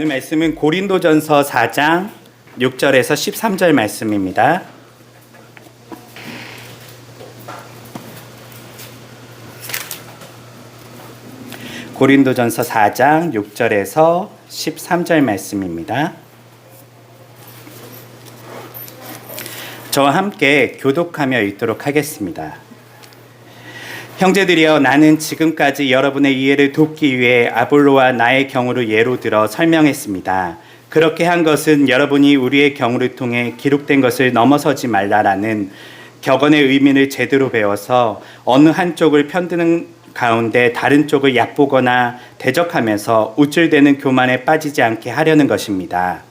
오늘 말씀은 고린도전서 4장 6절에서 13절 말씀입니다. 고린도전서 4장 6절에서 13절 말씀입니다. 저와 함께 교독하며 읽도록 하겠습니다. 형제들이여, 나는 지금까지 여러분의 이해를 돕기 위해 아볼로와 나의 경우를 예로 들어 설명했습니다. 그렇게 한 것은 여러분이 우리의 경우를 통해 기록된 것을 넘어서지 말라라는 격언의 의미를 제대로 배워서 어느 한쪽을 편드는 가운데 다른 쪽을 얕보거나 대적하면서 우쭐대는 교만에 빠지지 않게 하려는 것입니다.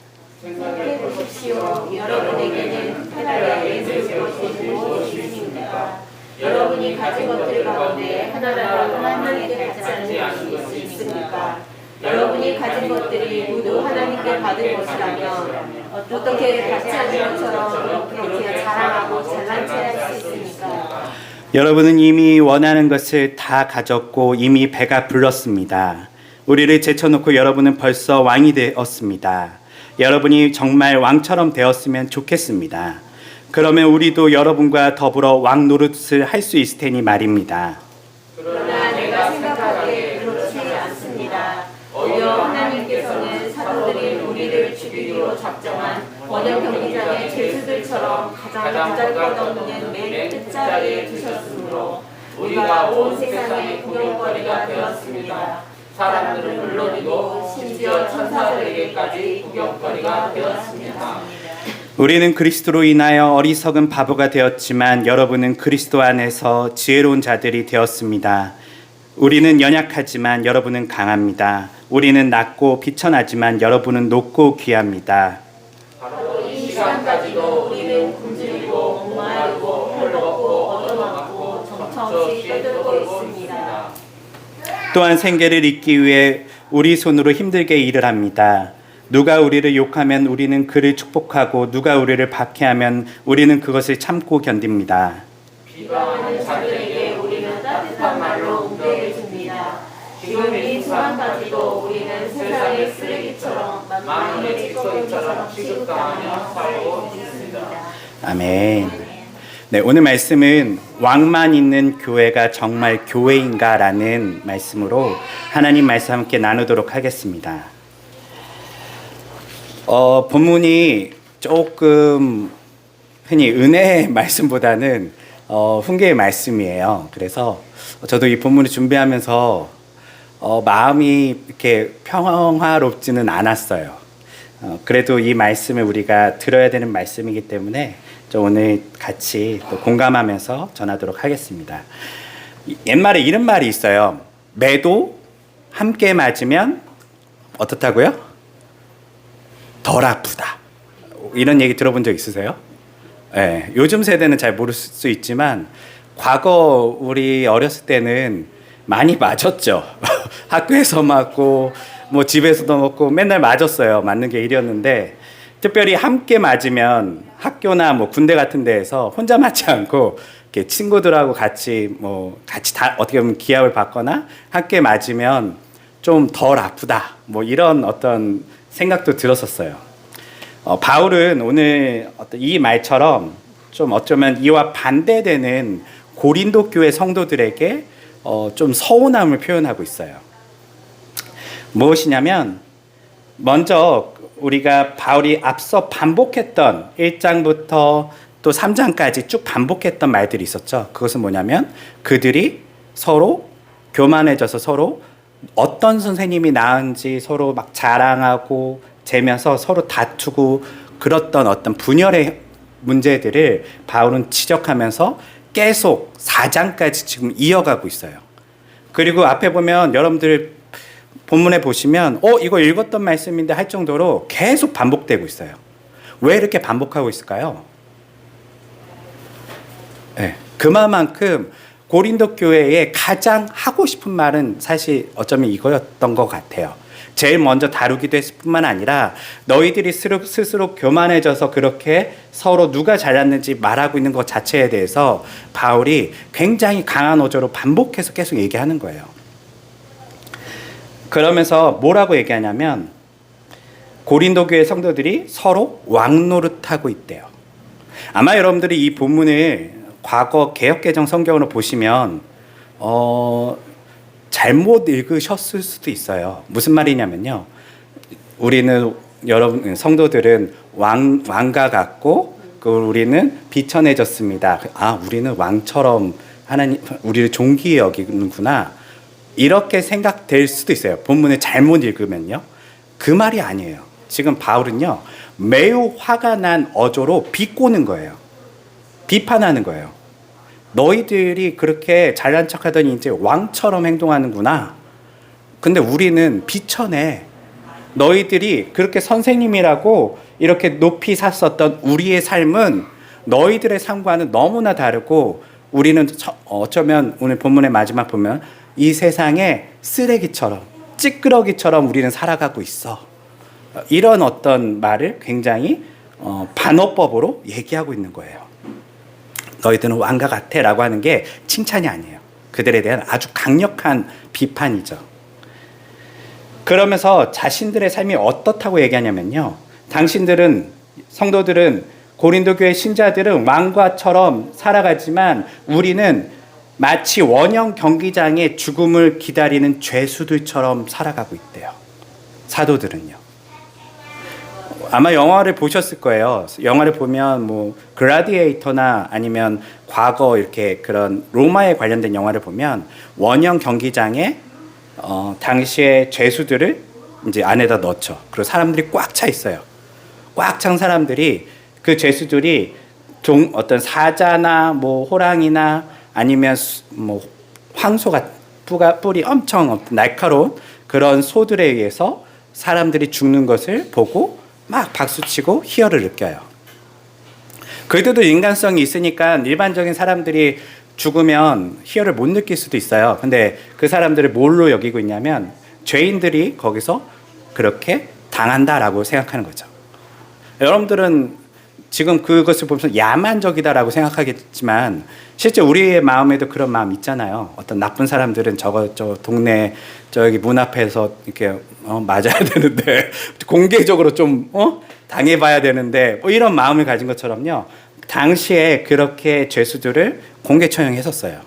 생각해 보십시오. 여러분에게는 하나가 예수의 것이 무엇입니까? 여러분이 가진 것들 가운데 하나라도 하나님께 받지 않은 것이 있습니까? 여러분이 가진 것들이 모두 하나님께 받은 것이라면 어떻게 받지 않은 것처럼 그렇게 자랑하고 잘난 체 할 수 있습니까? 여러분은 이미 원하는 것을 다 가졌고 이미 배가 불렀습니다. 우리를 제쳐놓고 여러분은 벌써 왕이 되었습니다. 여러분이 정말 왕처럼 되었으면 좋겠습니다. 그러면 우리도 여러분과 더불어 왕 노릇을 할 수 있을 테니 말입니다. 그러나 내가 생각하기에 그렇지 않습니다. 오히려 하나님께서는 사도들이 우리를 죽이기로 작정한 원형 경기장의 죄수들처럼 가장 보잘것없는 맨 끝자리에 두셨으므로 우리가 온 세상의 구경거리가 되었습니다. 사람들은 물론이고 심지어 천사들에게까지 구경거리가 되었습니다. 우리는 그리스도로 인하여 어리석은 바보가 되었지만 여러분은 그리스도 안에서 지혜로운 자들이 되었습니다. 우리는 연약하지만 여러분은 강합니다. 우리는 낮고 비천하지만 여러분은 높고 귀합니다. 바로 이 시간까지도 우리는 굶주리고 목마르고 헐벗고 얻어맞고 정처없이 떠들고 있습니다. 또한 생계를 잇기 위해 우리 손으로 힘들게 일을 합니다. 누가 우리를 욕하면 우리는 그를 축복하고 누가 우리를 박해하면 우리는 그것을 참고 견딥니다. 비방하는 자들에게 우리는 따뜻한 말로 응대해 줍니다. 지금 이 순간까지도 우리는 세상의 쓰레기처럼 만민의 찌꺼기처럼 취급당하며 살고 있습니다. 아멘. 네, 오늘 말씀은 왕만 있는 교회가 정말 교회인가라는 말씀으로 하나님 말씀 함께 나누도록 하겠습니다. 본문이 조금 흔히 은혜의 말씀보다는 훈계의 말씀이에요. 그래서 저도 이 본문을 준비하면서 마음이 이렇게 평화롭지는 않았어요. 그래도 이 말씀을 우리가 들어야 되는 말씀이기 때문에 오늘 같이 또 공감하면서 전하도록 하겠습니다. 옛말에 이런 말이 있어요. 매도 함께 맞으면 어떻다고요? 덜 아프다. 이런 얘기 들어본 적 있으세요? 네, 요즘 세대는 잘 모를 수 있지만 과거 우리 어렸을 때는 많이 맞았죠. 학교에서 맞고 뭐 집에서도 맞고 맨날 맞았어요. 맞는 게 일이었는데 특별히 함께 맞으면 학교나 뭐 군대 같은 데에서 혼자 맞지 않고 이렇게 친구들하고 같이 다 어떻게 보면 기합을 받거나 함께 맞으면 좀 덜 아프다. 뭐 이런 어떤 생각도 들었었어요. 바울은 오늘 이 말처럼 좀 어쩌면 이와 반대되는 고린도 교회 성도들에게 좀 서운함을 표현하고 있어요. 무엇이냐면 먼저 우리가 바울이 앞서 반복했던 1장부터 또 3장까지 쭉 반복했던 말들이 있었죠. 그것은 뭐냐면 그들이 서로 교만해져서 서로 어떤 선생님이 나은지 서로 막 자랑하고 재면서 서로 다투고 그랬던 어떤 분열의 문제들을 바울은 지적하면서 계속 4장까지 지금 이어가고 있어요. 그리고 앞에 보면 여러분들 본문에 보시면 이거 읽었던 말씀인데 할 정도로 계속 반복되고 있어요. 왜 이렇게 반복하고 있을까요? 네, 그만큼 고린도 교회에 가장 하고 싶은 말은 사실 어쩌면 이거였던 것 같아요. 제일 먼저 다루기도 했을 뿐만 아니라 너희들이 스스로 교만해져서 그렇게 서로 누가 잘났는지 말하고 있는 것 자체에 대해서 바울이 굉장히 강한 어조로 반복해서 계속 얘기하는 거예요. 그러면서 뭐라고 얘기하냐면 고린도 교회 성도들이 서로 왕노릇하고 있대요. 아마 여러분들이 이 본문을 과거 개역개정 성경으로 보시면 잘못 읽으셨을 수도 있어요. 무슨 말이냐면요. 우리는 여러분 성도들은 왕과 같고 우리는 비천해졌습니다. 아, 우리는 왕처럼 하나님 우리를 존귀히 여기는구나. 이렇게 생각될 수도 있어요. 본문을 잘못 읽으면요. 그 말이 아니에요. 지금 바울은요. 매우 화가 난 어조로 비꼬는 거예요. 비판하는 거예요. 너희들이 그렇게 잘난 척하더니 이제 왕처럼 행동하는구나. 근데 우리는 비천해. 너희들이 그렇게 선생님이라고 이렇게 높이 샀었던 우리의 삶은 너희들의 삶과는 너무나 다르고 우리는 어쩌면 오늘 본문의 마지막 보면 이 세상에 쓰레기처럼 찌끄러기처럼 우리는 살아가고 있어. 이런 어떤 말을 굉장히 반어법으로 얘기하고 있는 거예요. 너희들은 왕과 같아 라고 하는 게 칭찬이 아니에요. 그들에 대한 아주 강력한 비판이죠. 그러면서 자신들의 삶이 어떻다고 얘기하냐면요. 당신들은 성도들은 고린도 교회 신자들은 왕과처럼 살아가지만 우리는 마치 원형 경기장의 죽음을 기다리는 죄수들처럼 살아가고 있대요. 사도들은요. 아마 영화를 보셨을 거예요. 영화를 보면 뭐 글라디에이터나 아니면 과거 이렇게 그런 로마에 관련된 영화를 보면 원형 경기장에 당시의 죄수들을 이제 안에다 넣죠. 그리고 사람들이 꽉 차 있어요. 꽉 찬 사람들이 그 죄수들이 어떤 사자나 뭐 호랑이나 아니면 뭐 황소가 뿔이 엄청 날카로운 그런 소들에 의해서 사람들이 죽는 것을 보고 막 박수치고 희열을 느껴요. 그들도 인간성이 있으니까 일반적인 사람들이 죽으면 희열을 못 느낄 수도 있어요. 근데 그 사람들을 뭘로 여기고 있냐면 죄인들이 거기서 그렇게 당한다라고 생각하는 거죠. 여러분들은 지금 그것을 보면서 야만적이다라고 생각하겠지만 실제 우리의 마음에도 그런 마음 있잖아요. 어떤 나쁜 사람들은 저 동네 저기 문 앞에서 이렇게 맞아야 되는데 공개적으로 좀 당해봐야 되는데 뭐 이런 마음을 가진 것처럼요. 당시에 그렇게 죄수들을 공개 처형했었어요.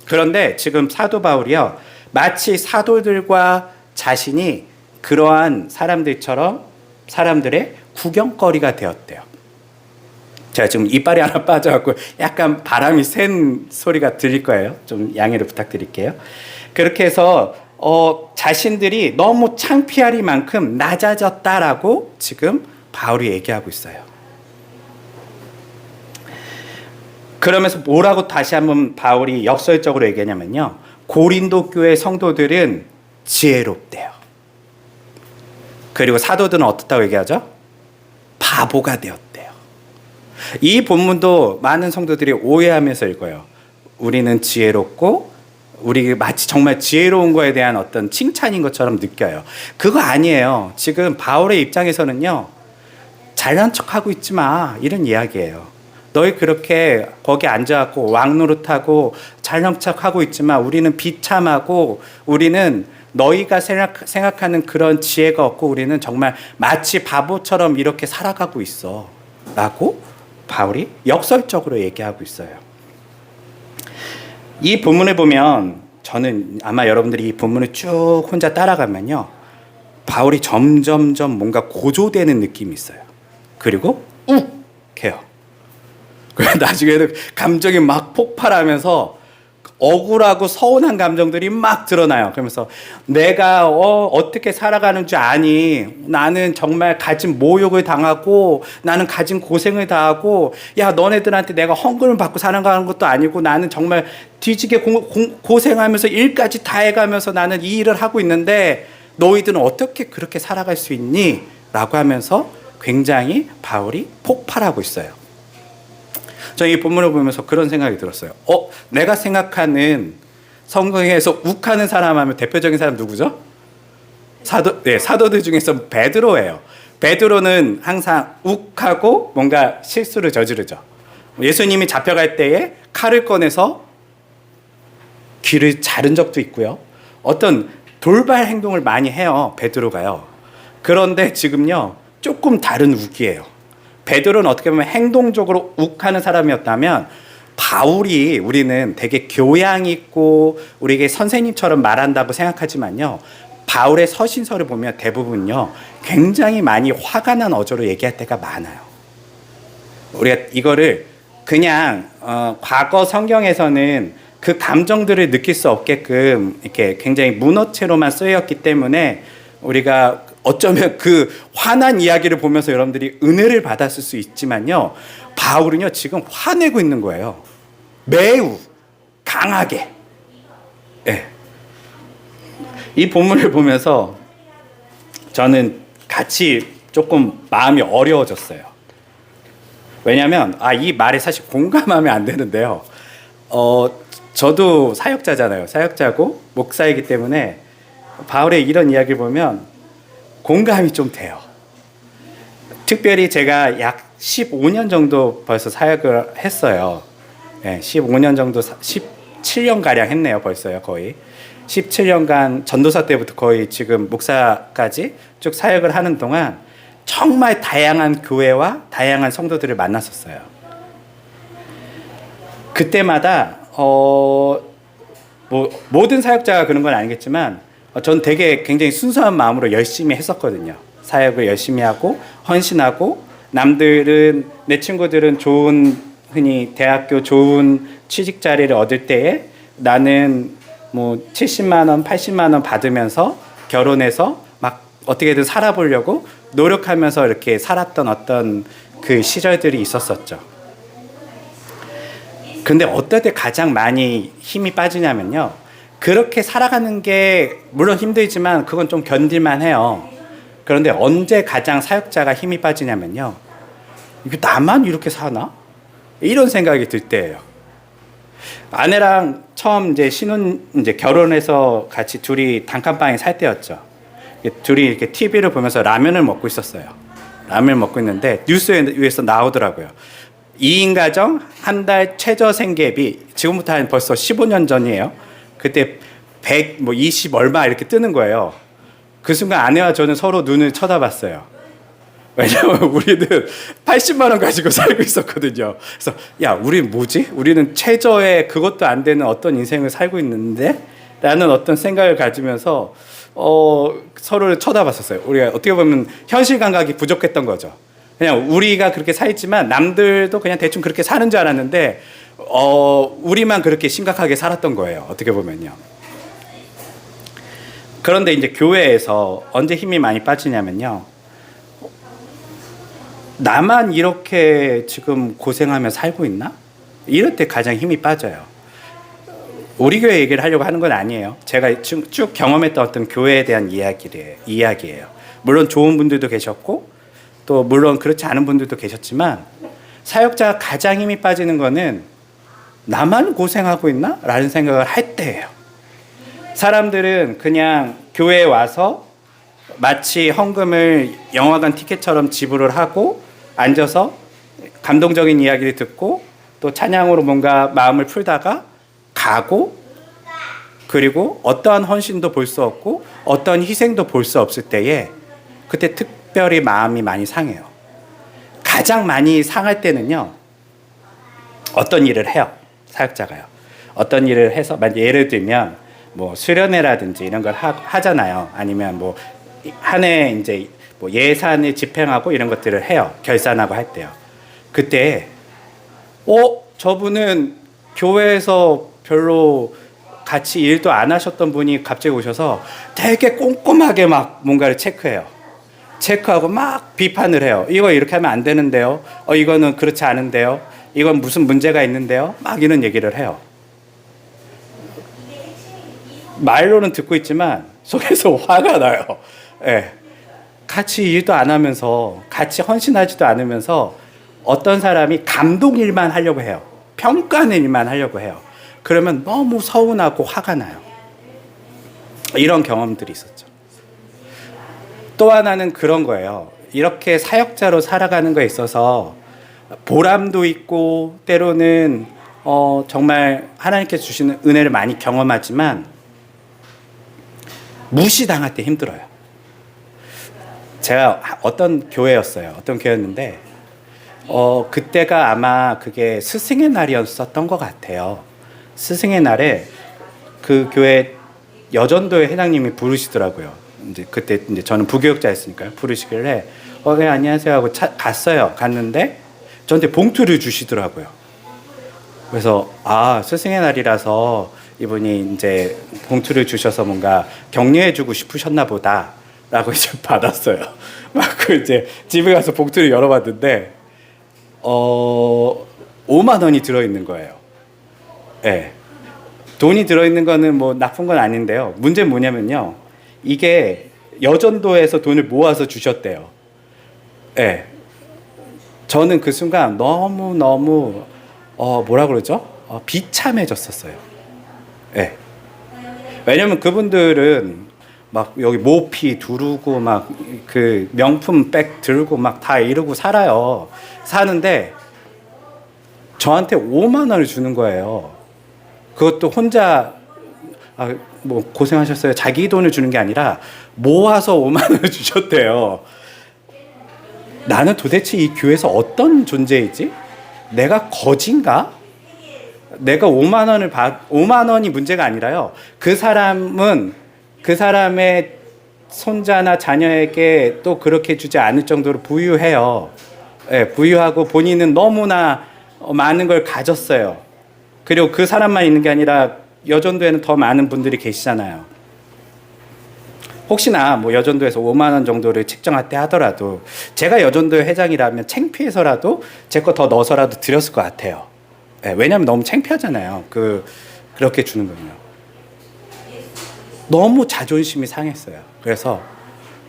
그런데 지금 사도 바울이요. 마치 사도들과 자신이 그러한 사람들처럼 사람들의 구경거리가 되었대요. 제가 지금 이빨이 하나 빠져갖고 약간 바람이 센 소리가 들릴 거예요. 좀 양해를 부탁드릴게요. 그렇게 해서 자신들이 너무 창피하리만큼 낮아졌다라고 지금 바울이 얘기하고 있어요. 그러면서 뭐라고 다시 한번 바울이 역설적으로 얘기하냐면요. 고린도 교회 성도들은 지혜롭대요. 그리고 사도들은 어떻다고 얘기하죠? 바보가 되었대요. 이 본문도 많은 성도들이 오해하면서 읽어요. 우리는 지혜롭고 우리 마치 정말 지혜로운 거에 대한 어떤 칭찬인 것처럼 느껴요. 그거 아니에요. 지금 바울의 입장에서는요. 잘난 척하고 있지 마. 이런 이야기예요. 너희 그렇게 거기 앉아갖고 왕노릇하고 잘난 척하고 있지만 우리는 비참하고 우리는 너희가 생각하는 그런 지혜가 없고 우리는 정말 마치 바보처럼 이렇게 살아가고 있어. 라고 바울이 역설적으로 얘기하고 있어요. 이 본문을 보면 저는 아마 여러분들이 이 본문을 쭉 혼자 따라가면요. 바울이 점점점 뭔가 고조되는 느낌이 있어요. 그리고 욱해요. 나중에는 감정이 막 폭발하면서 억울하고 서운한 감정들이 막 드러나요. 그러면서 내가 어떻게 살아가는 줄 아니? 나는 정말 가진 모욕을 당하고 나는 가진 고생을 당하고 야 너네들한테 내가 헌금을 받고 살아가는 것도 아니고 나는 정말 뒤지게 고생하면서 일까지 다 해가면서 나는 이 일을 하고 있는데 너희들은 어떻게 그렇게 살아갈 수 있니? 라고 하면서 굉장히 바울이 폭발하고 있어요. 저는 이 본문을 보면서 그런 생각이 들었어요. 내가 생각하는 성경에서 욱하는 사람 하면 대표적인 사람 누구죠? 사도들 중에서 베드로예요. 베드로는 항상 욱하고 뭔가 실수를 저지르죠. 예수님이 잡혀갈 때에 칼을 꺼내서 귀를 자른 적도 있고요. 어떤 돌발 행동을 많이 해요. 베드로가요. 그런데 지금요. 조금 다른 욱이에요. 베드로는 어떻게 보면 행동적으로 욱하는 사람이었다면 바울이 우리는 되게 교양 있고 우리에게 선생님처럼 말한다고 생각하지만요. 바울의 서신서를 보면 대부분요. 굉장히 많이 화가 난 어조로 얘기할 때가 많아요. 우리가 이거를 그냥 과거 성경에서는 그 감정들을 느낄 수 없게끔 이렇게 굉장히 문어체로만 쓰였기 때문에 우리가 어쩌면 그 화난 이야기를 보면서 여러분들이 은혜를 받았을 수 있지만요. 바울은요 지금 화내고 있는 거예요. 매우 강하게. 네. 이 본문을 보면서 저는 같이 조금 마음이 어려워졌어요. 왜냐하면 이 말에 사실 공감하면 안 되는데요. 저도 사역자잖아요. 사역자고 목사이기 때문에 바울의 이런 이야기를 보면 공감이 좀 돼요. 특별히 제가 약 15년 정도 벌써 사역을 했어요. 네, 15년 정도, 17년가량 했네요. 벌써요, 거의. 17년간 전도사 때부터 거의 지금 목사까지 쭉 사역을 하는 동안 정말 다양한 교회와 다양한 성도들을 만났었어요. 그때마다 모든 사역자가 그런 건 아니겠지만 전 되게 굉장히 순수한 마음으로 열심히 했었거든요. 사역을 열심히 하고 헌신하고 남들은 내 친구들은 좋은 흔히 대학교 좋은 취직 자리를 얻을 때에 나는 뭐 70만 원, 80만 원 받으면서 결혼해서 막 어떻게든 살아보려고 노력하면서 이렇게 살았던 어떤 그 시절들이 있었었죠. 근데 어떨 때 가장 많이 힘이 빠지냐면요. 그렇게 살아가는 게 물론 힘들지만 그건 좀 견딜만 해요. 그런데 언제 가장 사역자가 힘이 빠지냐면요. 이거 나만 이렇게 사나? 이런 생각이 들 때예요. 아내랑 처음 이제 결혼해서 같이 둘이 단칸방에 살 때였죠. 둘이 이렇게 TV를 보면서 라면을 먹고 있었어요. 라면을 먹고 있는데 뉴스에서 나오더라고요. 2인 가정 한 달 최저 생계비 지금부터 한 벌써 15년 전이에요. 그때 120 얼마 이렇게 뜨는 거예요. 그 순간 아내와 저는 서로 눈을 쳐다봤어요. 왜냐면 우리는 80만 원 가지고 살고 있었거든요. 그래서 야, 우린 뭐지? 우리는 최저의 그것도 안 되는 어떤 인생을 살고 있는데? 라는 어떤 생각을 가지면서 서로를 쳐다봤었어요. 우리가 어떻게 보면 현실 감각이 부족했던 거죠. 그냥 우리가 그렇게 살지만 남들도 그냥 대충 그렇게 사는 줄 알았는데 우리만 그렇게 심각하게 살았던 거예요. 어떻게 보면요. 그런데 이제 교회에서 언제 힘이 많이 빠지냐면요. 나만 이렇게 지금 고생하며 살고 있나? 이럴 때 가장 힘이 빠져요. 우리 교회 얘기를 하려고 하는 건 아니에요. 제가 쭉 경험했던 어떤 교회에 대한 이야기예요. 물론 좋은 분들도 계셨고 또 물론 그렇지 않은 분들도 계셨지만 사역자가 가장 힘이 빠지는 거는 나만 고생하고 있나? 라는 생각을 할 때예요. 사람들은 그냥 교회에 와서 마치 헌금을 영화관 티켓처럼 지불을 하고 앉아서 감동적인 이야기를 듣고 또 찬양으로 뭔가 마음을 풀다가 가고 그리고 어떠한 헌신도 볼 수 없고 어떠한 희생도 볼 수 없을 때에 그때 특별히 마음이 많이 상해요. 가장 많이 상할 때는요. 어떤 일을 해요. 사역자가요. 어떤 일을 해서 예를 들면 뭐 수련회라든지 이런 걸 하잖아요. 아니면 뭐 한 해 이제 뭐 예산을 집행하고 이런 것들을 해요. 결산하고 할 때요. 그때 저분은 교회에서 별로 같이 일도 안 하셨던 분이 갑자기 오셔서 되게 꼼꼼하게 막 뭔가를 체크하고 막 비판을 해요. 이거 이렇게 하면 안 되는데요. 이거는 그렇지 않은데요. 이건 무슨 문제가 있는데요. 막 이런 얘기를 해요. 말로는 듣고 있지만 속에서 화가 나요. 네. 같이 일도 안 하면서 같이 헌신하지도 않으면서 어떤 사람이 감동 일만 하려고 해요. 평가하는 일만 하려고 해요. 그러면 너무 서운하고 화가 나요. 이런 경험들이 있었죠. 또 하나는 그런 거예요. 이렇게 사역자로 살아가는 거에 있어서 보람도 있고 때로는 정말 하나님께서 주시는 은혜를 많이 경험하지만 무시당할 때 힘들어요. 제가 어떤 교회였어요. 어떤 교회였는데 그때가 아마 그게 스승의 날이었었던 것 같아요. 스승의 날에 그 교회 여전도의 회장님이 부르시더라고요. 이제 그때 이제 저는 부교육자였으니까요. 부르시길래 네, 안녕하세요 하고 갔어요. 갔는데 저한테 봉투를 주시더라고요. 그래서 스승의 날이라서 이분이 이제 봉투를 주셔서 뭔가 격려해주고 싶으셨나 보다라고 이제 받았어요. 막 이제 집에 가서 봉투를 열어봤는데 5만 원이 들어있는 거예요. 네. 돈이 들어있는 거는 뭐 나쁜 건 아닌데요. 문제는 뭐냐면요. 이게 여전도에서 돈을 모아서 주셨대요. 네. 저는 그 순간 너무 뭐라 그러죠? 비참해졌었어요. 네. 왜냐면 그분들은 막 여기 모피 두르고 막 그 명품 백 들고 막 다 이러고 살아요. 사는데 저한테 5만 원을 주는 거예요. 그것도 혼자 뭐 고생하셨어요. 자기 돈을 주는 게 아니라 모아서 5만 원을 주셨대요. 나는 도대체 이 교회에서 어떤 존재이지? 내가 거진가? 내가 5만 원이 문제가 아니라요. 그 사람은 그 사람의 손자나 자녀에게 또 그렇게 주지 않을 정도로 부유해요. 네, 부유하고 본인은 너무나 많은 걸 가졌어요. 그리고 그 사람만 있는 게 아니라 여전도에는 더 많은 분들이 계시잖아요. 혹시나 뭐 여전도에서 5만 원 정도를 책정했다 하더라도 제가 여전도 회장이라면 창피해서라도 제 거 더 넣어서라도 드렸을 것 같아요. 네, 왜냐하면 너무 창피하잖아요. 그렇게 주는 거는요. 너무 자존심이 상했어요. 그래서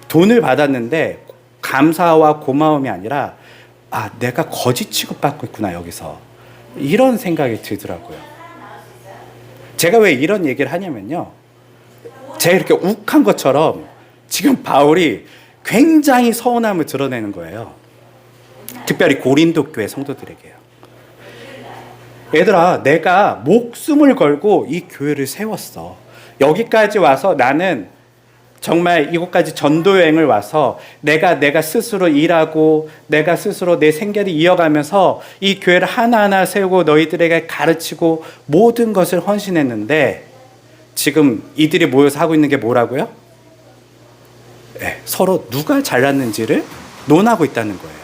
돈을 받았는데 감사와 고마움이 아니라 내가 거짓 취급받고 있구나 여기서. 이런 생각이 들더라고요. 제가 왜 이런 얘기를 하냐면요. 제가 이렇게 욱한 것처럼 지금 바울이 굉장히 서운함을 드러내는 거예요. 특별히 고린도 교회 성도들에게요. 얘들아, 내가 목숨을 걸고 이 교회를 세웠어. 여기까지 와서 나는 정말 이곳까지 전도 여행을 와서 내가 스스로 일하고 내가 스스로 내 생계를 이어가면서 이 교회를 하나하나 세우고 너희들에게 가르치고 모든 것을 헌신했는데 지금 이들이 모여서 하고 있는 게 뭐라고요? 네, 서로 누가 잘났는지를 논하고 있다는 거예요.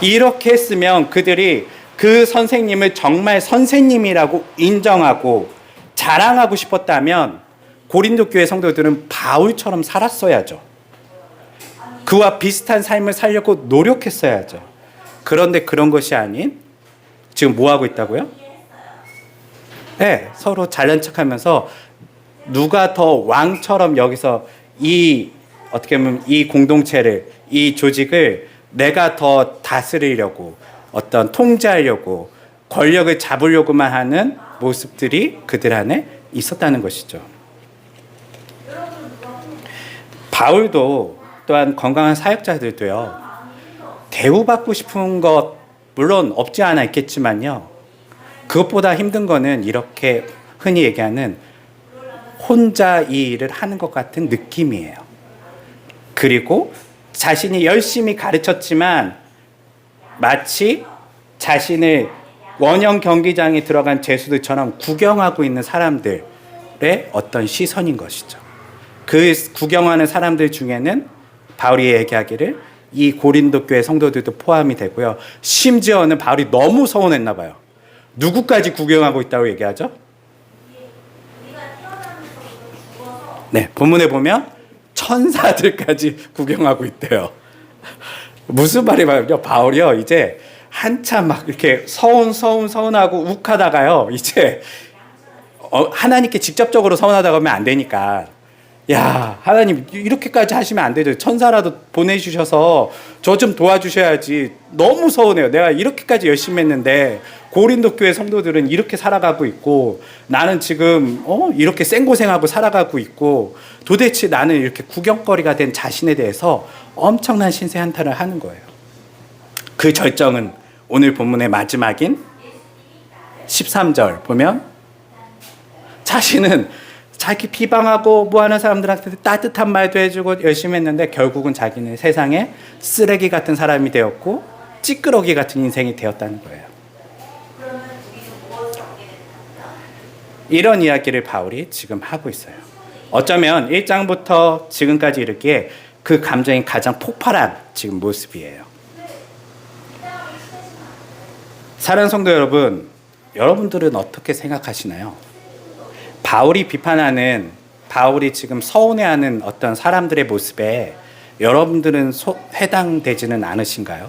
이렇게 했으면 그들이 그 선생님을 정말 선생님이라고 인정하고 자랑하고 싶었다면 고린도 교회 성도들은 바울처럼 살았어야죠. 그와 비슷한 삶을 살려고 노력했어야죠. 그런데 그런 것이 아닌 지금 뭐 하고 있다고요? 네, 서로 잘난 척하면서 누가 더 왕처럼 여기서 어떻게 보면 이 공동체를, 이 조직을 내가 더 다스리려고 어떤 통제하려고 권력을 잡으려고만 하는 모습들이 그들 안에 있었다는 것이죠. 바울도 또한 건강한 사역자들도요. 대우받고 싶은 것 물론 없지 않아 있겠지만요. 그것보다 힘든 거는 이렇게 흔히 얘기하는 혼자 이 일을 하는 것 같은 느낌이에요. 그리고 자신이 열심히 가르쳤지만 마치 자신을 원형 경기장에 들어간 죄수들처럼 구경하고 있는 사람들의 어떤 시선인 것이죠. 그 구경하는 사람들 중에는 바울이 얘기하기를 이 고린도 교회 성도들도 포함이 되고요. 심지어는 바울이 너무 서운했나 봐요. 누구까지 구경하고 있다고 얘기하죠? 네, 본문에 보면 천사들까지 구경하고 있대요. 무슨 말이냐면 바울이요 이제 한참 막 이렇게 서운하고 욱하다가요 이제 하나님께 직접적으로 서운하다고 하면 안 되니까 야 하나님 이렇게까지 하시면 안 되죠. 천사라도 보내주셔서 저 좀 도와주셔야지. 너무 서운해요. 내가 이렇게까지 열심히 했는데 고린도 교회 성도들은 이렇게 살아가고 있고 나는 지금 이렇게 생고생하고 살아가고 있고 도대체 나는 이렇게 구경거리가 된 자신에 대해서 엄청난 신세 한탄을 하는 거예요. 그 절정은 오늘 본문의 마지막인 13절 보면 자신은 자기 비방하고 뭐 하는 사람들한테 따뜻한 말도 해주고 열심히 했는데 결국은 자기는 세상에 쓰레기 같은 사람이 되었고 찌끄러기 같은 인생이 되었다는 거예요. 이런 이야기를 바울이 지금 하고 있어요. 어쩌면 1장부터 지금까지 이르기에 그 감정이 가장 폭발한 지금 모습이에요. 사랑하는 성도 여러분, 여러분들은 어떻게 생각하시나요? 바울이 비판하는, 바울이 지금 서운해하는 어떤 사람들의 모습에 여러분들은 해당되지는 않으신가요?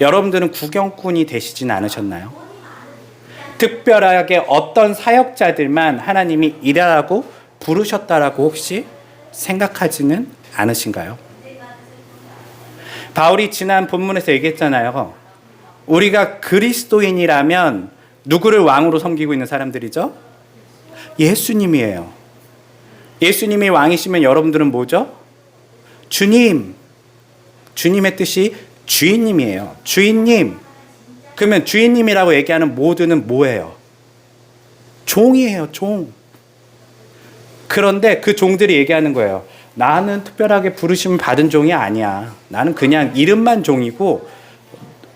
여러분들은 구경꾼이 되시진 않으셨나요? 특별하게 어떤 사역자들만 하나님이 일하라고 부르셨다라고 혹시 생각하지는 않으신가요? 바울이 지난 본문에서 얘기했잖아요. 우리가 그리스도인이라면 누구를 왕으로 섬기고 있는 사람들이죠? 예수님이에요. 예수님이 왕이시면 여러분들은 뭐죠? 주님. 주님의 뜻이 주인님이에요. 주인님. 그러면 주인님이라고 얘기하는 모두는 뭐예요? 종이에요, 종. 그런데 그 종들이 얘기하는 거예요. 나는 특별하게 부르심을 받은 종이 아니야. 나는 그냥 이름만 종이고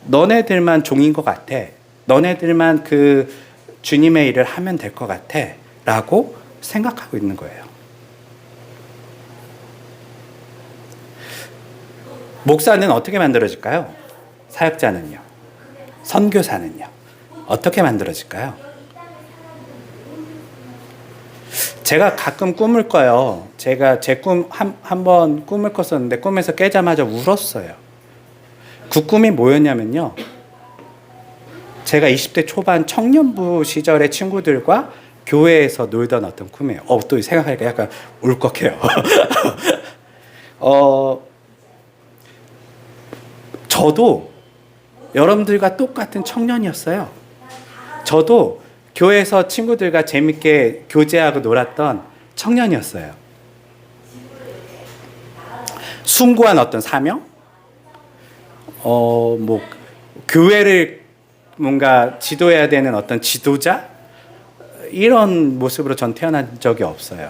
너네들만 종인 것 같아. 너네들만 그 주님의 일을 하면 될 것 같아. 라고 생각하고 있는 거예요. 목사는 어떻게 만들어질까요? 사역자는요? 선교사는요? 어떻게 만들어질까요? 제가 가끔 꿈을 꿔요. 제가 제 꿈 한 번 꿈을 꿨었는데 꿈에서 깨자마자 울었어요. 그 꿈이 뭐였냐면요. 제가 20대 초반 청년부 시절의 친구들과 교회에서 놀던 어떤 꿈이에요. 또 생각하니까 약간 울컥해요. 저도 여러분들과 똑같은 청년이었어요. 저도 교회에서 친구들과 재밌게 교제하고 놀았던 청년이었어요. 숭고한 어떤 사명? 교회를 뭔가 지도해야 되는 어떤 지도자? 이런 모습으로 전 태어난 적이 없어요.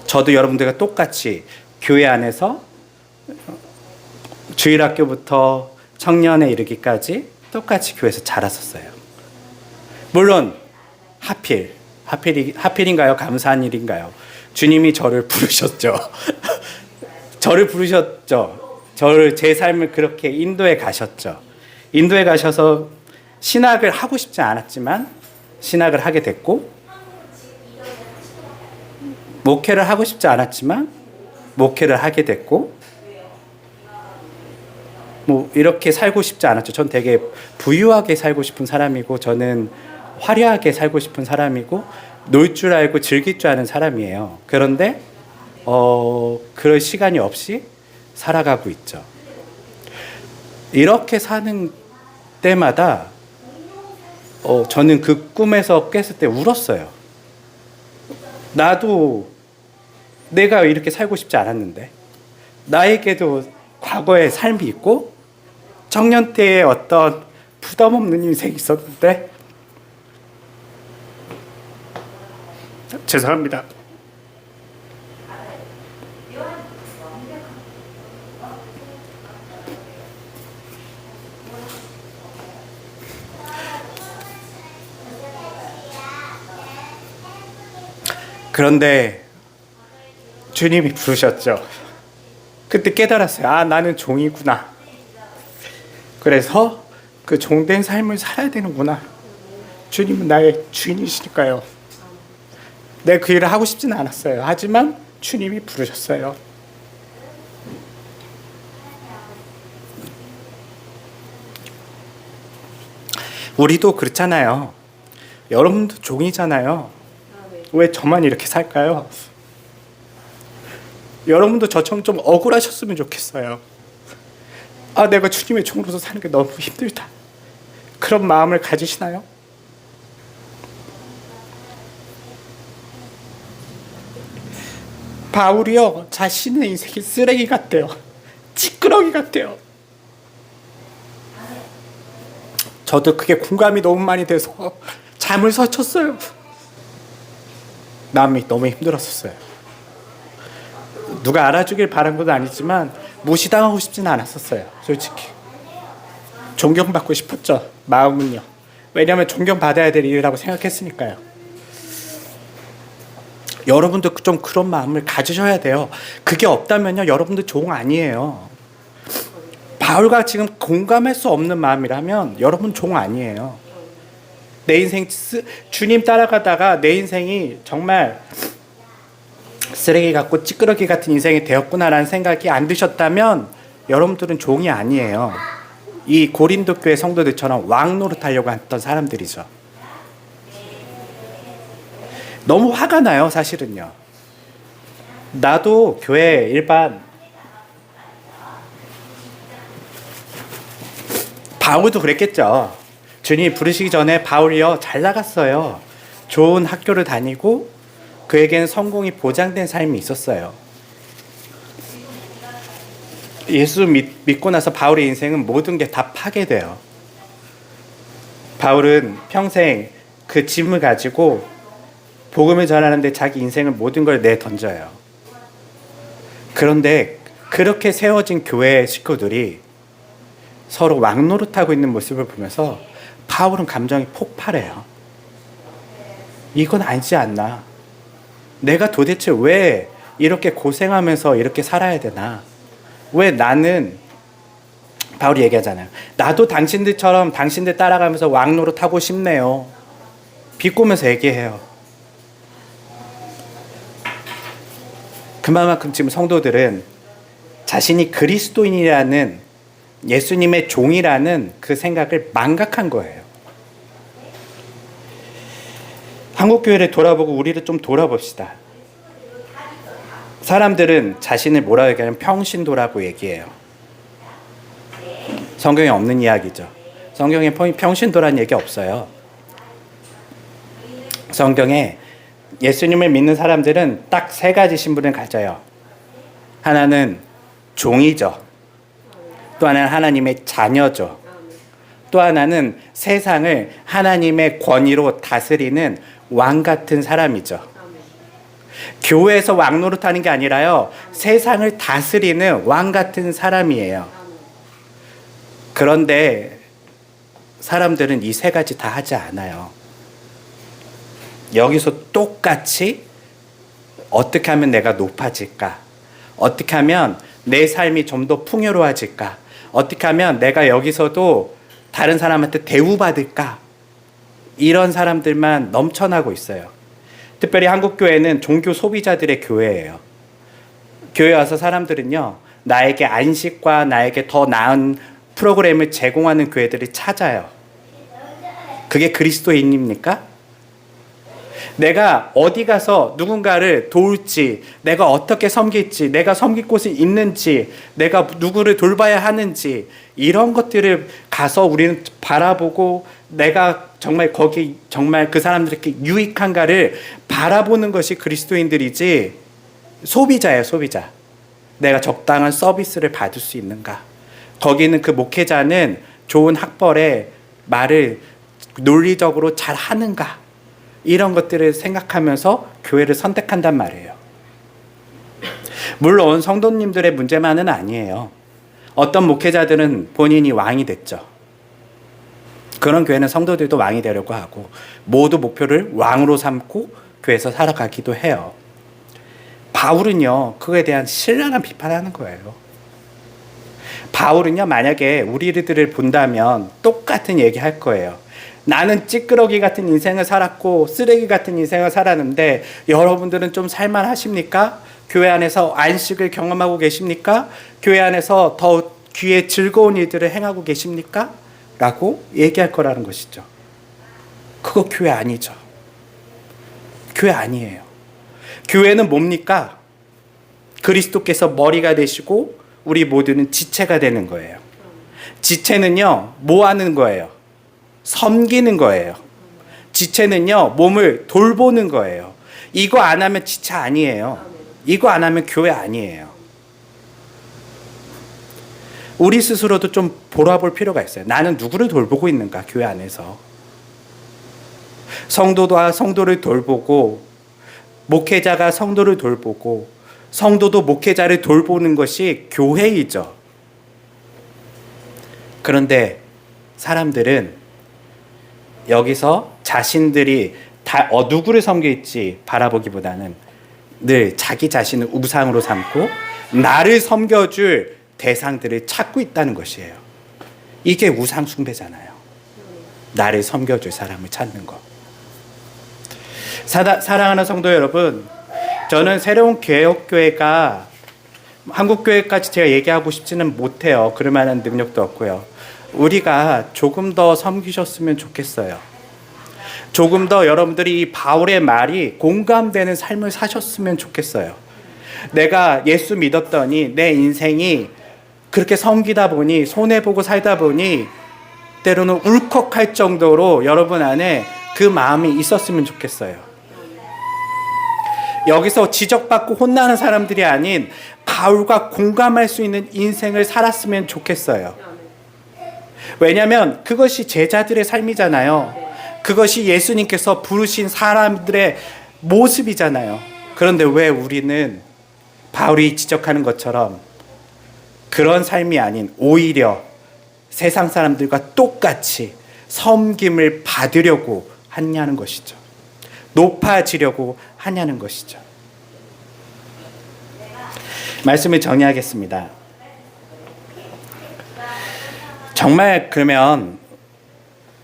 저도 여러분들과 똑같이 교회 안에서 주일학교부터 청년에 이르기까지 똑같이 교회에서 자랐었어요. 물론 하필인가요? 감사한 일인가요? 주님이 저를 부르셨죠. 저를 부르셨죠. 제 삶을 그렇게 인도에 가셨죠. 인도에 가셔서 신학을 하고 싶지 않았지만 신학을 하게 됐고, 목회를 하고 싶지 않았지만 목회를 하게 됐고, 이렇게 살고 싶지 않았죠. 전 되게 부유하게 살고 싶은 사람이고, 저는 화려하게 살고 싶은 사람이고, 놀 줄 알고 즐길 줄 아는 사람이에요. 그런데 그럴 시간이 없이 살아가고 있죠. 이렇게 사는 때마다 저는 그 꿈에서 깼을 때 울었어요. 나도 내가 이렇게 살고 싶지 않았는데, 나에게도 과거의 삶이 있고 청년 때의 어떤 부담 없는 인생이 있었는데, 죄송합니다. 그런데 주님이 부르셨죠. 그때 깨달았어요. 나는 종이구나. 그래서 그 종된 삶을 살아야 되는구나. 주님은 나의 주인이시니까요. 내가 그 일을 하고 싶지는 않았어요. 하지만 주님이 부르셨어요. 우리도 그렇잖아요. 여러분도 종이잖아요. 왜 저만 이렇게 살까요? 여러분도 저처럼 좀 억울하셨으면 좋겠어요. 내가 주님의 종으로서 사는 게 너무 힘들다. 그런 마음을 가지시나요? 바울이요, 자신의 인생이 쓰레기 같대요. 찌끄러기 같대요. 저도 그게 공감이 너무 많이 돼서 잠을 설쳤어요. 마음이 너무 힘들었었어요. 누가 알아주길 바란 건 아니지만 무시당하고 싶진 않았었어요. 솔직히 존경받고 싶었죠. 마음은요. 왜냐하면 존경받아야 될 일이라고 생각했으니까요. 여러분도 좀 그런 마음을 가지셔야 돼요. 그게 없다면요, 여러분들 종 아니에요. 바울과 지금 공감할 수 없는 마음이라면 여러분 종 아니에요. 내 인생 주님 따라가다가 내 인생이 정말 쓰레기 같고 찌끄러기 같은 인생이 되었구나라는 생각이 안 드셨다면 여러분들은 종이 아니에요. 이 고린도 교회 성도들처럼 왕 노릇하려고 했던 사람들이죠. 너무 화가 나요, 사실은요. 나도 교회 일반 바울도 그랬겠죠. 주님이 부르시기 전에 바울이요, 잘 나갔어요. 좋은 학교를 다니고 그에게는 성공이 보장된 삶이 있었어요. 예수 믿고 나서 바울의 인생은 모든 게 다 파괴돼요. 바울은 평생 그 짐을 가지고 복음을 전하는데 자기 인생을 모든 걸 내던져요. 그런데 그렇게 세워진 교회 식구들이 서로 왕노릇하고 있는 모습을 보면서 바울은 감정이 폭발해요. 이건 아니지 않나? 내가 도대체 왜 이렇게 고생하면서 이렇게 살아야 되나? 왜 나는, 바울이 얘기하잖아요. 나도 당신들처럼 당신들 따라가면서 왕노릇하고 싶네요. 비꼬면서 얘기해요. 그만큼 지금 성도들은 자신이 그리스도인이라는, 예수님의 종이라는 그 생각을 망각한 거예요. 한국교회를 돌아보고 우리를 좀 돌아봅시다. 사람들은 자신을 뭐라고 얘기하면 평신도라고 얘기해요. 성경에 없는 이야기죠. 성경에 평신도라는 얘기 없어요. 성경에 예수님을 믿는 사람들은 딱 세 가지 신분을 가져요. 하나는 종이죠. 또 하나는 하나님의 자녀죠. 또 하나는 세상을 하나님의 권위로 다스리는 왕 같은 사람이죠. 교회에서 왕 노릇하는 게 아니라요, 세상을 다스리는 왕 같은 사람이에요. 그런데 사람들은 이 세 가지 다 하지 않아요. 여기서 똑같이 어떻게 하면 내가 높아질까? 어떻게 하면 내 삶이 좀 더 풍요로워질까? 어떻게 하면 내가 여기서도 다른 사람한테 대우받을까? 이런 사람들만 넘쳐나고 있어요. 특별히 한국교회는 종교 소비자들의 교회예요. 교회 와서 사람들은요, 나에게 안식과 나에게 더 나은 프로그램을 제공하는 교회들을 찾아요. 그게 그리스도인입니까? 내가 어디 가서 누군가를 도울지, 내가 어떻게 섬길지, 내가 섬길 곳이 있는지, 내가 누구를 돌봐야 하는지, 이런 것들을 가서 우리는 바라보고 내가 정말 거기 정말 그 사람들에게 유익한가를 바라보는 것이 그리스도인들이지, 소비자예요, 소비자. 내가 적당한 서비스를 받을 수 있는가? 거기는 그 목회자는 좋은 학벌에 말을 논리적으로 잘 하는가? 이런 것들을 생각하면서 교회를 선택한단 말이에요. 물론 성도님들의 문제만은 아니에요. 어떤 목회자들은 본인이 왕이 됐죠. 그런 교회는 성도들도 왕이 되려고 하고 모두 목표를 왕으로 삼고 교회에서 살아가기도 해요. 바울은요, 그거에 대한 신랄한 비판하는 거예요. 바울은요, 만약에 우리들을 본다면 똑같은 얘기 할 거예요. 나는 찌끄러기 같은 인생을 살았고 쓰레기 같은 인생을 살았는데 여러분들은 좀 살만하십니까? 교회 안에서 안식을 경험하고 계십니까? 교회 안에서 더 귀에 즐거운 일들을 행하고 계십니까? 라고 얘기할 거라는 것이죠. 그거 교회 아니죠. 교회 아니에요. 교회는 뭡니까? 그리스도께서 머리가 되시고 우리 모두는 지체가 되는 거예요. 지체는요, 뭐 하는 거예요? 섬기는 거예요. 지체는요, 몸을 돌보는 거예요. 이거 안 하면 지체 아니에요. 이거 안 하면 교회 아니에요. 우리 스스로도 좀 돌아볼 필요가 있어요. 나는 누구를 돌보고 있는가, 교회 안에서. 성도와 성도를 돌보고 목회자가 성도를 돌보고 성도도 목회자를 돌보는 것이 교회이죠. 그런데 사람들은 여기서 자신들이 다 누구를 섬길지 바라보기보다는 늘 자기 자신을 우상으로 삼고 나를 섬겨줄 대상들을 찾고 있다는 것이에요. 이게 우상 숭배잖아요. 나를 섬겨줄 사람을 찾는 것. 사랑하는 성도 여러분, 저는 새로운 개혁교회가 한국교회까지 제가 얘기하고 싶지는 못해요. 그럴 만한 능력도 없고요. 우리가 조금 더 섬기셨으면 좋겠어요. 조금 더 여러분들이 이 바울의 말이 공감되는 삶을 사셨으면 좋겠어요. 내가 예수 믿었더니 내 인생이 그렇게 섬기다 보니 손해보고 살다 보니 때로는 울컥할 정도로 여러분 안에 그 마음이 있었으면 좋겠어요. 여기서 지적받고 혼나는 사람들이 아닌 바울과 공감할 수 있는 인생을 살았으면 좋겠어요. 왜냐하면 그것이 제자들의 삶이잖아요. 그것이 예수님께서 부르신 사람들의 모습이잖아요. 그런데 왜 우리는 바울이 지적하는 것처럼 그런 삶이 아닌 오히려 세상 사람들과 똑같이 섬김을 받으려고 하냐는 것이죠. 높아지려고 하냐는 것이죠. 말씀을 정리하겠습니다. 정말 그러면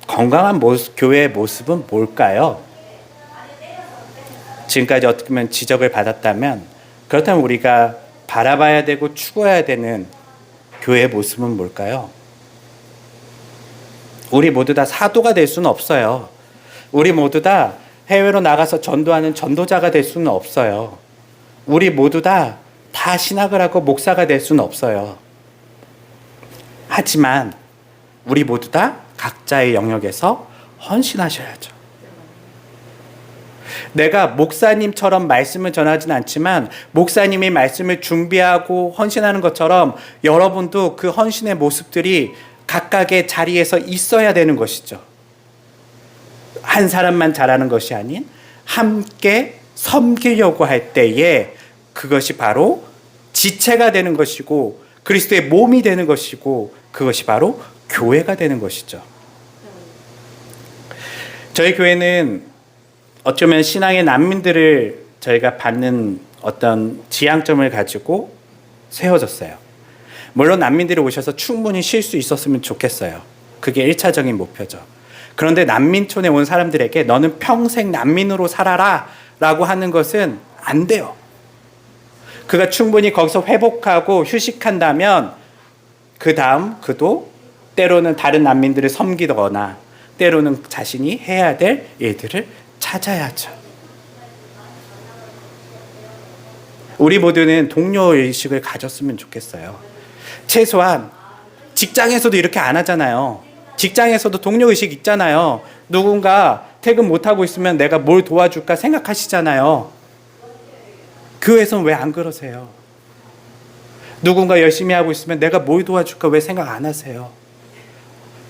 건강한 교회의 모습은 뭘까요? 지금까지 어떻게 보면 지적을 받았다면, 그렇다면 우리가 바라봐야 되고 추구해야 되는 교회의 모습은 뭘까요? 우리 모두 다 사도가 될 수는 없어요. 우리 모두 다 해외로 나가서 전도하는 전도자가 될 수는 없어요. 우리 모두 다 신학을 하고 목사가 될 수는 없어요. 하지만 우리 모두 다 각자의 영역에서 헌신하셔야죠. 내가 목사님처럼 말씀을 전하진 않지만 목사님이 말씀을 준비하고 헌신하는 것처럼 여러분도 그 헌신의 모습들이 각각의 자리에서 있어야 되는 것이죠. 한 사람만 잘하는 것이 아닌 함께 섬기려고 할 때에 그것이 바로 지체가 되는 것이고 그리스도의 몸이 되는 것이고 그것이 바로 교회가 되는 것이죠. 저희 교회는 어쩌면 신앙의 난민들을 저희가 받는 어떤 지향점을 가지고 세워졌어요. 물론 난민들이 오셔서 충분히 쉴 수 있었으면 좋겠어요. 그게 1차적인 목표죠. 그런데 난민촌에 온 사람들에게 너는 평생 난민으로 살아라 라고 하는 것은 안 돼요. 그가 충분히 거기서 회복하고 휴식한다면 그 다음 그도 때로는 다른 난민들을 섬기거나 때로는 자신이 해야 될 일들을 찾아야죠. 우리 모두는 동료의식을 가졌으면 좋겠어요. 최소한 직장에서도 이렇게 안 하잖아요. 직장에서도 동료의식 있잖아요. 누군가 퇴근 못하고 있으면 내가 뭘 도와줄까 생각하시잖아요. 교회에서는 왜 안 그러세요? 누군가 열심히 하고 있으면 내가 뭘 도와줄까 왜 생각 안 하세요?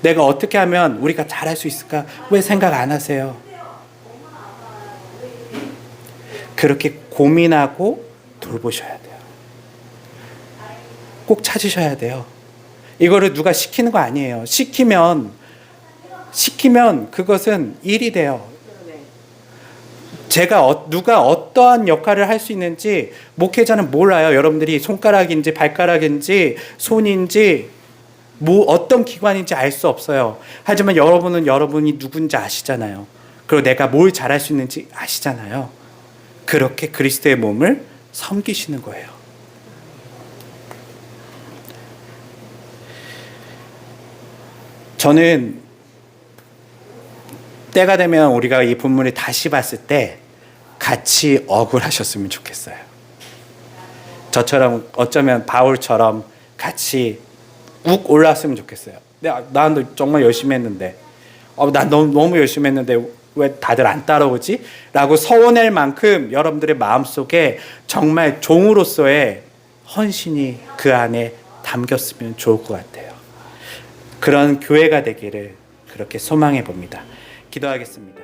내가 어떻게 하면 우리가 잘할 수 있을까 왜 생각 안 하세요? 그렇게 고민하고 돌보셔야 돼요. 꼭 찾으셔야 돼요. 이거를 누가 시키는 거 아니에요. 시키면 그것은 일이 돼요. 누가 어떠한 역할을 할 수 있는지 목회자는 몰라요. 여러분들이 손가락인지 발가락인지 손인지 어떤 기관인지 알 수 없어요. 하지만 여러분은 여러분이 누군지 아시잖아요. 그리고 내가 뭘 잘할 수 있는지 아시잖아요. 그렇게 그리스도의 몸을 섬기시는 거예요. 저는 때가 되면 우리가 이 본문을 다시 봤을 때 같이 억울하셨으면 좋겠어요. 저처럼 어쩌면 바울처럼 같이 욱 올랐으면 좋겠어요. 난 정말 열심히 했는데 난 너무 열심히 했는데 왜 다들 안 따라오지? 라고 서원할 만큼 여러분들의 마음속에 정말 종으로서의 헌신이 그 안에 담겼으면 좋을 것 같아요. 그런 교회가 되기를 그렇게 소망해 봅니다. 기도하겠습니다.